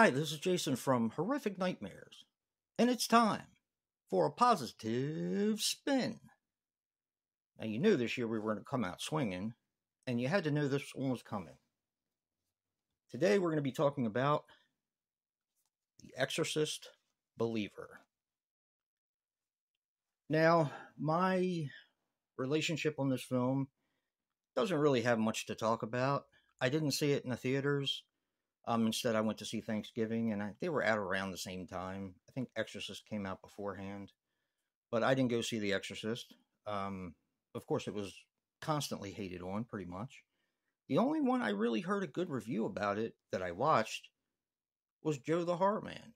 Hi, this is Jason from Horrific Nightmares, and it's time for a positive spin. Now, you knew this year we were going to come out swinging, and you had to know this one was coming. Today, we're going to be talking about The Exorcist Believer. Now, my relationship on this film doesn't really have much to talk about. I didn't see it in the theaters. Instead, I went to see Thanksgiving, and they were out around the same time. I think Exorcist came out beforehand, but I didn't go see The Exorcist. Of course, it was constantly hated on, pretty much. The only one I really heard a good review about it that I watched was Joe the Thehorrorman.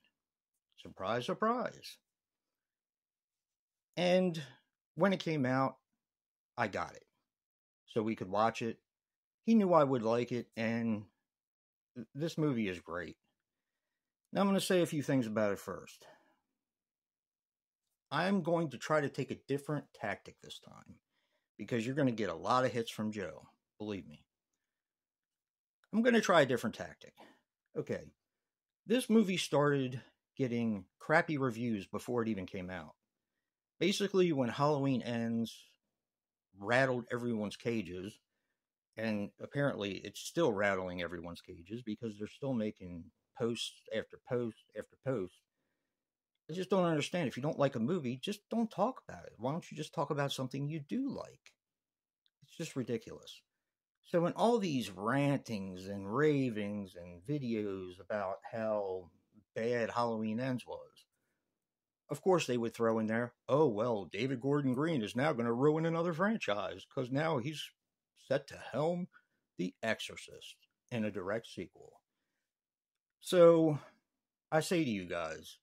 Surprise, surprise. And when it came out, I got it. So we could watch it. He knew I would like it, and this movie is great. Now I'm going to say a few things about it first. I'm going to try to take a different tactic this time, because you're going to get a lot of hits from Joe, believe me. I'm going to try a different tactic. Okay, this movie started getting crappy reviews before it even came out. Basically, when Halloween Ends rattled everyone's cages, and apparently it's still rattling everyone's cages because they're still making posts after post after post. I just don't understand. If you don't like a movie, just don't talk about it. Why don't you just talk about something you do like? It's just ridiculous. So in all these rantings and ravings and videos about how bad Halloween Ends was, of course they would throw in there, oh, well, David Gordon Green is now going to ruin another franchise because now he's set to helm The Exorcist in a direct sequel. So I say to you guys,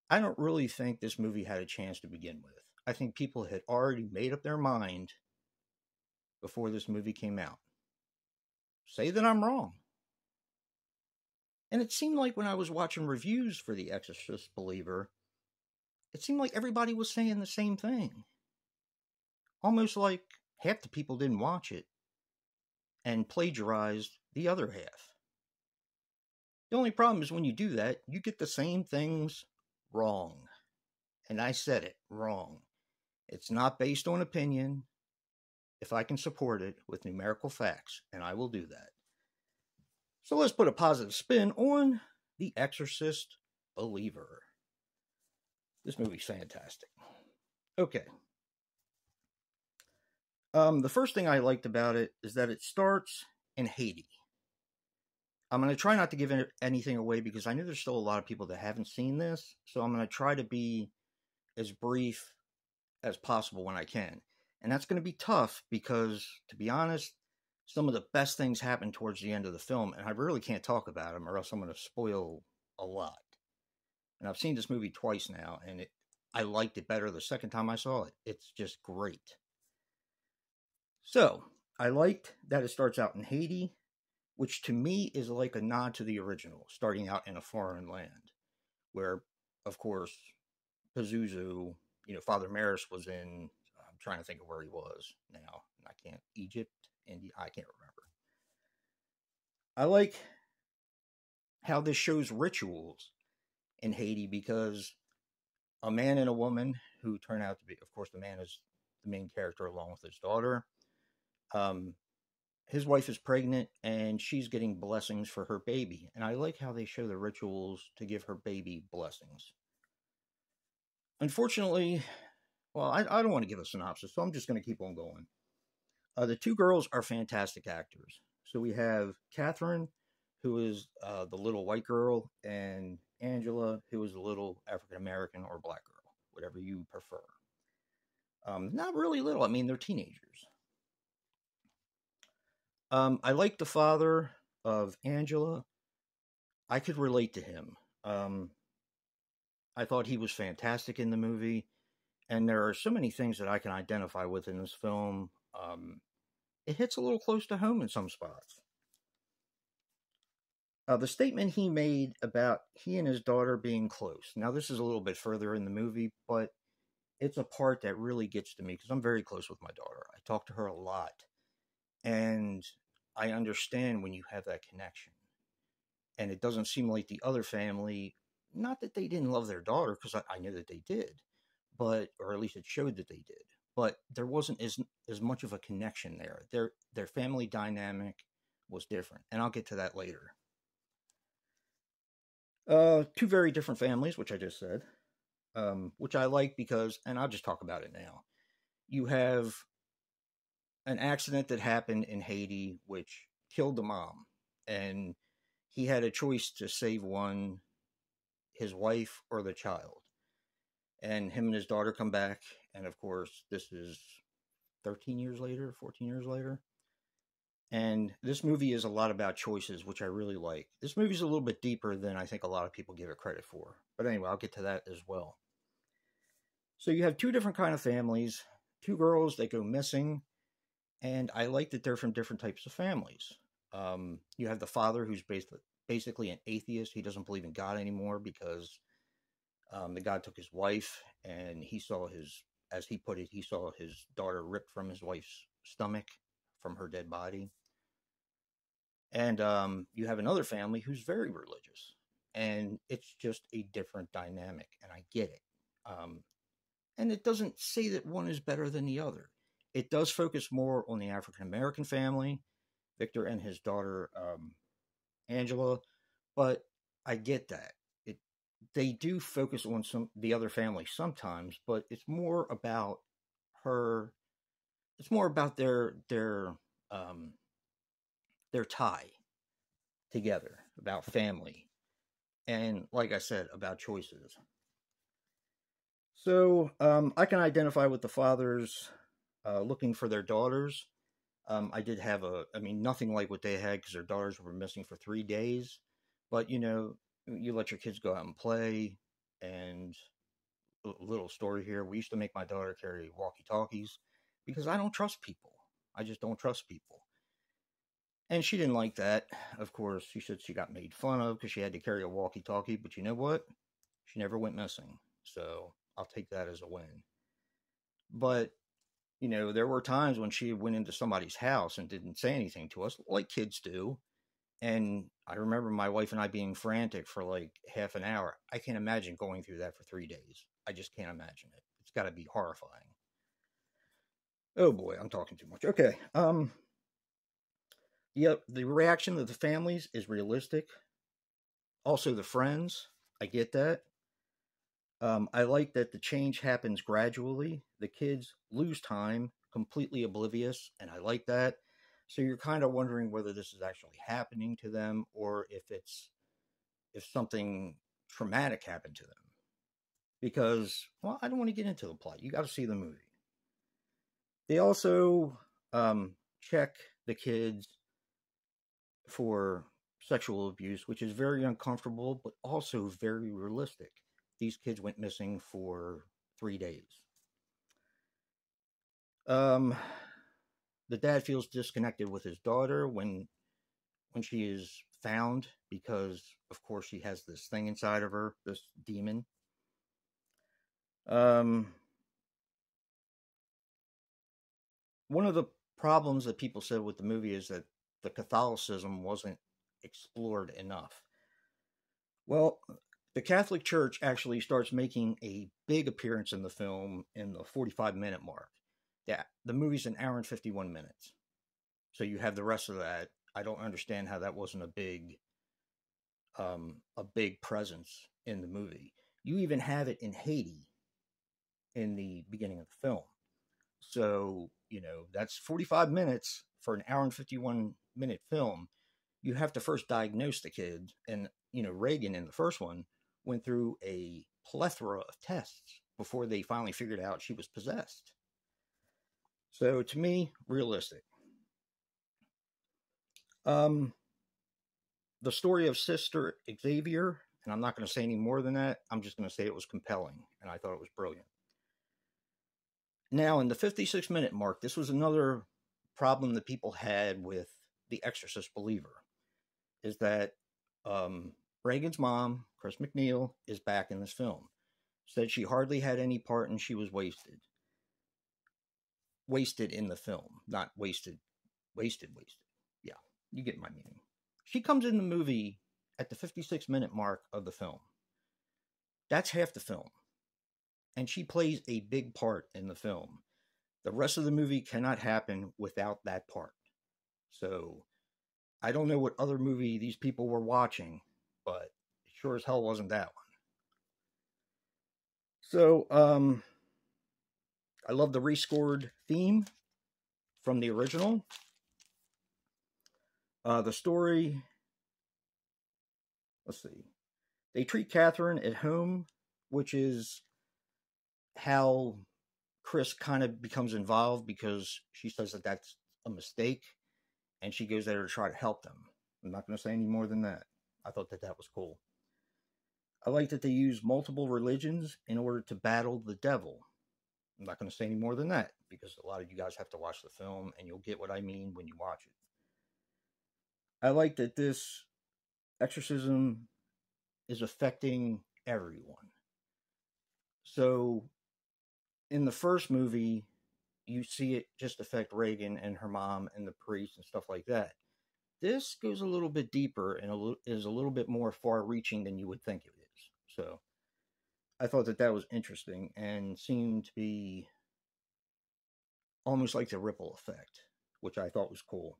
I don't really think this movie had a chance to begin with. I think people had already made up their mind before this movie came out. Say that I'm wrong. And it seemed like when I was watching reviews for The Exorcist Believer, it seemed like everybody was saying the same thing. Almost like half the people didn't watch it and plagiarized the other half. The only problem is when you do that, you get the same things wrong. And I said it, wrong. It's not based on opinion. If I can support it with numerical facts, and I will do that. So let's put a positive spin on The Exorcist Believer. This movie's fantastic. Okay. The first thing I liked about it is that it starts in Haiti. I'm going to try not to give anything away because I know there's still a lot of people that haven't seen this. So I'm going to try to be as brief as possible when I can. And that's going to be tough because, to be honest, some of the best things happen towards the end of the film. And I really can't talk about them or else I'm going to spoil a lot. And I've seen this movie twice now, and I liked it better the second time I saw it. It's just great. So, I liked that it starts out in Haiti, which to me is like a nod to the original, starting out in a foreign land, where, of course, Pazuzu, Father Maris was in, I'm trying to think of where he was now, Egypt, India, I can't remember. I like how this shows rituals in Haiti because a man and a woman who turn out to be, of course, the man is the main character along with his daughter. His wife is pregnant and she's getting blessings for her baby. And I like how they show the rituals to give her baby blessings. Unfortunately, well, I don't want to give a synopsis, so I'm just going to keep on going. The two girls are fantastic actors. So we have Catherine, who is the little white girl, and Angela, who is the little African-American or black girl, whatever you prefer. Not really little. I mean, they're teenagers. I like the father of Angela. I could relate to him. I thought he was fantastic in the movie. And there are so many things that I can identify with in this film. It hits a little close to home in some spots. The statement he made about he and his daughter being close. Now, this is a little bit further in the movie, but it's a part that really gets to me because I'm very close with my daughter. I talk to her a lot. And I understand when you have that connection. And it doesn't seem like the other family, not that they didn't love their daughter, because I knew that they did, but, or at least it showed that they did, but there wasn't as much of a connection there. Their family dynamic was different, and I'll get to that later. Two very different families, which I just said, which I like because, and I'll just talk about it now. You have an accident that happened in Haiti, which killed the mom, and he had a choice to save one, his wife or the child. And him and his daughter come back, and of course, this is 13 years later, 14 years later. And this movie is a lot about choices, which I really like. This movie's a little bit deeper than I think a lot of people give it credit for. But anyway, I'll get to that as well. So you have two different kind of families, two girls that go missing, and I like that they're from different types of families. You have the father who's basically an atheist. He doesn't believe in God anymore because the God took his wife, and he saw his, as he put it, he saw his daughter ripped from his wife's stomach from her dead body. And you have another family who's very religious, and it's just a different dynamic, and I get it. And it doesn't say that one is better than the other. It does focus more on the African American family, Victor and his daughter Angela, but I get that. They do focus on the other family sometimes, but it's more about her. It's more about their tie together, about family, and like I said, about choices. So I can identify with the fathers looking for their daughters. I did have nothing like what they had because their daughters were missing for 3 days. But, you let your kids go out and play. And a little story here, we used to make my daughter carry walkie-talkies because I don't trust people. I just don't trust people. And she didn't like that. Of course, she said she got made fun of because she had to carry a walkie-talkie. But you know what? She never went missing. So I'll take that as a win. But, there were times when she went into somebody's house and didn't say anything to us, like kids do. And I remember my wife and I being frantic for like half an hour. I can't imagine going through that for 3 days. I just can't imagine it. It's got to be horrifying. Oh boy, I'm talking too much. Okay. Yep, the reaction of the families is realistic. Also, the friends, I get that. I like that the change happens gradually. The kids lose time, completely oblivious, and I like that. So you're kind of wondering whether this is actually happening to them or if something traumatic happened to them. Because, well, I don't want to get into the plot. You got to see the movie. They also check the kids for sexual abuse, which is very uncomfortable, but also very realistic. These kids went missing for 3 days. The dad feels disconnected with his daughter when she is found because, of course, she has this thing inside of her, this demon. One of the problems that people said with the movie is that the Catholicism wasn't explored enough. Well, the Catholic Church actually starts making a big appearance in the film in the 45-minute mark. Yeah, the movie's an hour and 51 minutes. So you have the rest of that. I don't understand how that wasn't a big presence in the movie. You even have it in Haiti in the beginning of the film. So, that's 45 minutes for an hour and 51-minute film. You have to first diagnose the kid. And, Reagan in the first one went through a plethora of tests before they finally figured out she was possessed. So, to me, realistic. The story of Sister Xavier, and I'm not going to say any more than that. I'm just going to say it was compelling, and I thought it was brilliant. Now, in the 56-minute mark, this was another problem that people had with The Exorcist Believer, is that Reagan's mom, Chris McNeil, is back in this film. Said she hardly had any part and she was wasted. Wasted in the film, not wasted. Yeah, you get my meaning. She comes in the movie at the 56-minute mark of the film. That's half the film. And she plays a big part in the film. The rest of the movie cannot happen without that part. So I don't know what other movie these people were watching, but it sure as hell wasn't that one. So I love the rescored theme from the original. The story, let's see. They treat Catherine at home, which is how Chris kind of becomes involved because she says that that's a mistake, and she goes there to try to help them. I'm not going to say any more than that. I thought that that was cool. I like that they use multiple religions in order to battle the devil. I'm not going to say any more than that because a lot of you guys have to watch the film and you'll get what I mean when you watch it. I like that this exorcism is affecting everyone. So in the first movie, you see it just affect Reagan and her mom and the priest and stuff like that. This goes a little bit deeper and is a little bit more far-reaching than you would think it is. So I thought that that was interesting and seemed to be almost like the ripple effect, which I thought was cool.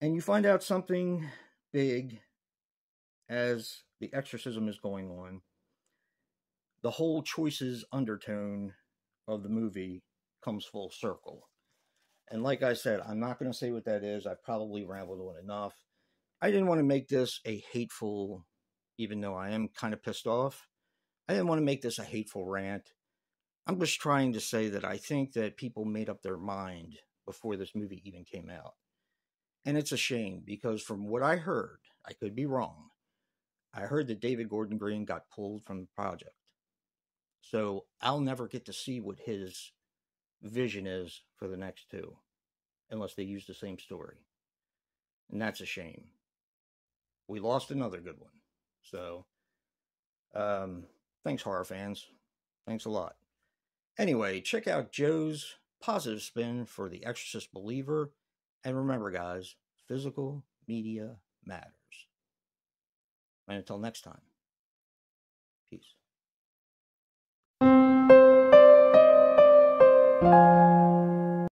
And you find out something big as the exorcism is going on. The whole choices undertone of the movie comes full circle. And like I said, I'm not going to say what that is. I probably rambled on enough. I didn't want to make this a hateful, even though I am kind of pissed off, I didn't want to make this a hateful rant. I'm just trying to say that I think that people made up their mind before this movie even came out. And it's a shame because from what I heard, I could be wrong, I heard that David Gordon Green got pulled from the project. So I'll never get to see what his vision is for the next two, unless they use the same story. And that's a shame. We lost another good one. So, thanks, horror fans. Thanks a lot. Anyway, check out Joe's positive spin for The Exorcist Believer. And remember, guys, physical media matters. And until next time, peace.